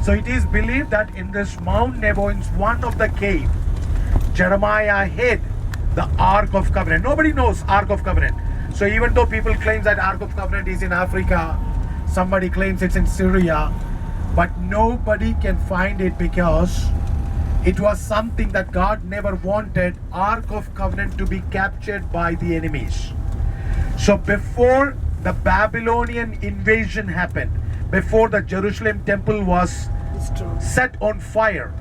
So it is believed that in this Mount Nebo, in one of the cave, Jeremiah hid the Ark of Covenant. Nobody knows Ark of Covenant. So even though people claim that Ark of Covenant is in Africa, somebody claims it's in Syria, but nobody can find it because it was something that God never wanted Ark of Covenant to be captured by the enemies. So before the Babylonian invasion happened, before the Jerusalem temple was set on fire,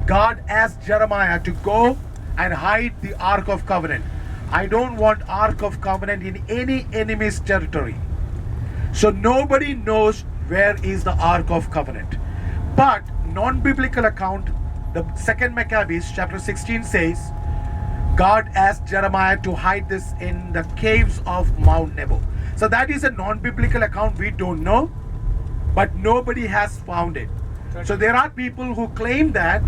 God asked Jeremiah to go and hide the Ark of Covenant. I don't want Ark of Covenant in any enemy's territory. So nobody knows where is the Ark of Covenant. But non-biblical account, the 2nd Maccabees chapter 16 says, God asked Jeremiah to hide this in the caves of Mount Nebo. So that is a non-biblical account. We don't know, but nobody has found it. So there are people who claim that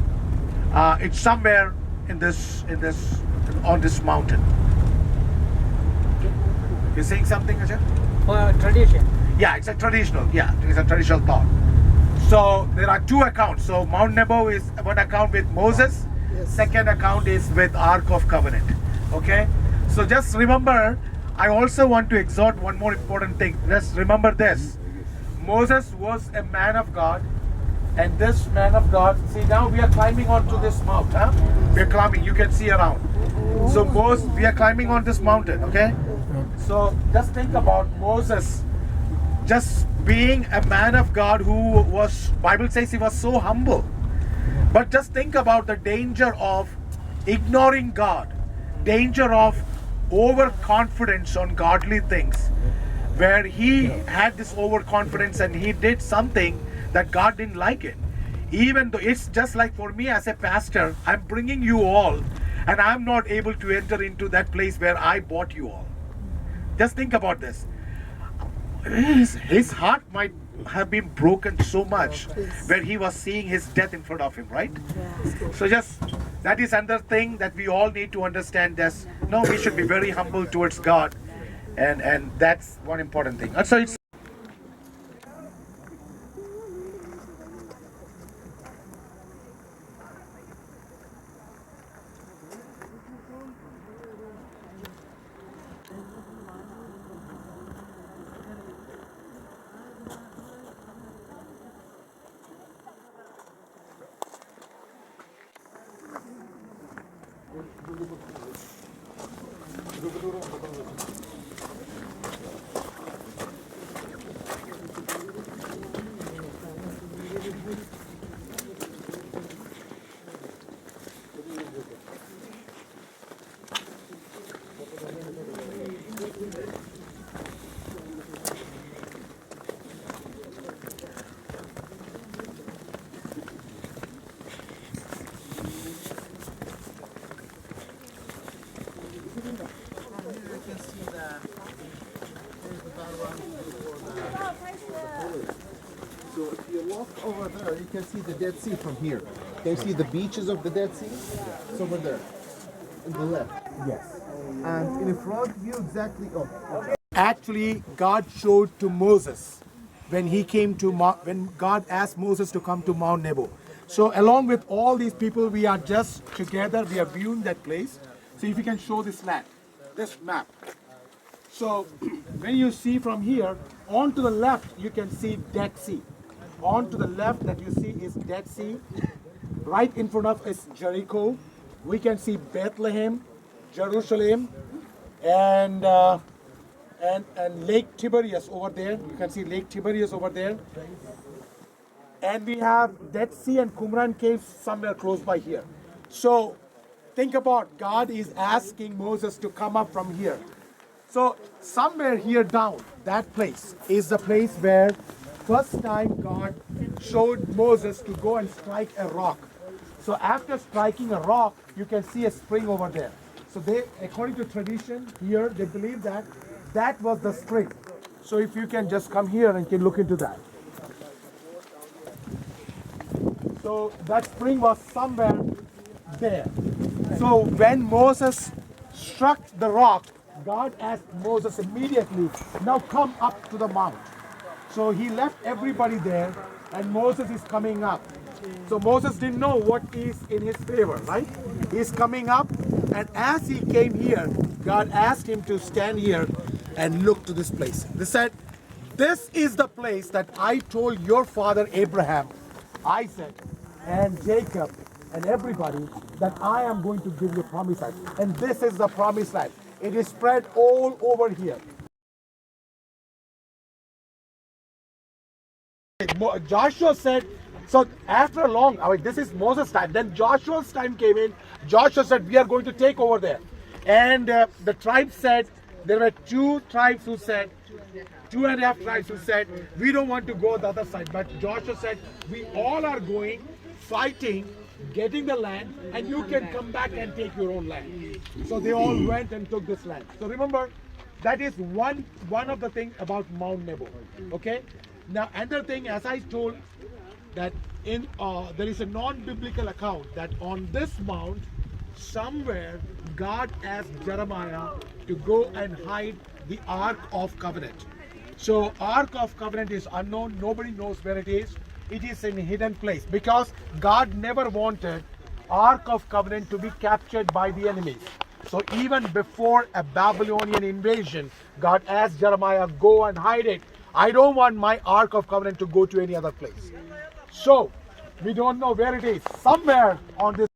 it's somewhere on this mountain. You're saying something, Ajay? Tradition. Yeah, it's a traditional thought. So there are two accounts. So Mount Nebo is one account with Moses. Yes. Second account is with Ark of Covenant. Okay. So just remember, I also want to exhort one more important thing. Just remember this. Moses was a man of God, and this man of God, see now we are climbing onto this mount, huh? We are climbing, you can see around. So we are climbing on this mountain, okay? So just think about Moses just being a man of God who was, Bible says he was so humble. But just think about the danger of ignoring God, danger of overconfidence on godly things, where he had this overconfidence and he did something that God didn't like it. Even though it's just like for me as a pastor, I'm bringing you all and I'm not able to enter into that place where I bought you all. Just think about this. His heart might have been broken so much where he was seeing his death in front of him, right? So just that is another thing that we all need to understand. That no, we should be very humble towards God, and that's one important thing. And so it's So if you look over there, you can see the Dead Sea from here. Can you see the beaches of the Dead Sea? It's over there, in the left. yes. And in front of you, exactly. Oh, Actually, God showed to Moses when he came to when God asked Moses to come to Mount Nebo. So along with all these people, we are just together. We are viewing that place. So if you can show this map. So when you see from here, on to the left, you can see Dead Sea. On to the left that you see is Dead Sea. Right in front of is Jericho. We can see Bethlehem, Jerusalem, and Lake Tiberias over there. You can see Lake Tiberias over there. And we have Dead Sea and Qumran caves somewhere close by here. So think about, God is asking Moses to come up from here. So somewhere here down, that place is the place where first time God showed Moses to go and strike a rock. So after striking a rock, you can see a spring over there. So they, according to tradition here, they believe that that was the spring. So if you can just come here and can look into that. So that spring was somewhere there. So when Moses struck the rock, God asked Moses immediately, now come up to the mount. So he left everybody there and Moses is coming up. So Moses didn't know what is in his favor, right? He's coming up, and as he came here, God asked him to stand here and look to this place. They said, "This is the place that I told your father Abraham, Isaac, and Jacob, and everybody that I am going to give you promised land." And this is the promised land. It is spread all over here. Joshua said, so after a long, this is Moses' time. Then Joshua's time came in. Joshua said, "We are going to take over there." And the tribe said, there were two tribes who said, 2.5 tribes who said, "We don't want to go the other side." But Joshua said, "We all are going, fighting, getting the land, and you can come back and take your own land." So they all went and took this land. So remember, that is one of the things about Mount Nebo. Okay. Now another thing, as I told, that in there is a non-biblical account that on this mount somewhere God asked Jeremiah to go and hide the Ark of Covenant. So Ark of Covenant is unknown. Nobody knows where it is. It is in a hidden place because God never wanted Ark of Covenant to be captured by the enemies. So even before a Babylonian invasion, God asked Jeremiah, "Go and hide it. I don't want my Ark of Covenant to go to any other place." So we don't know where it is. Somewhere on this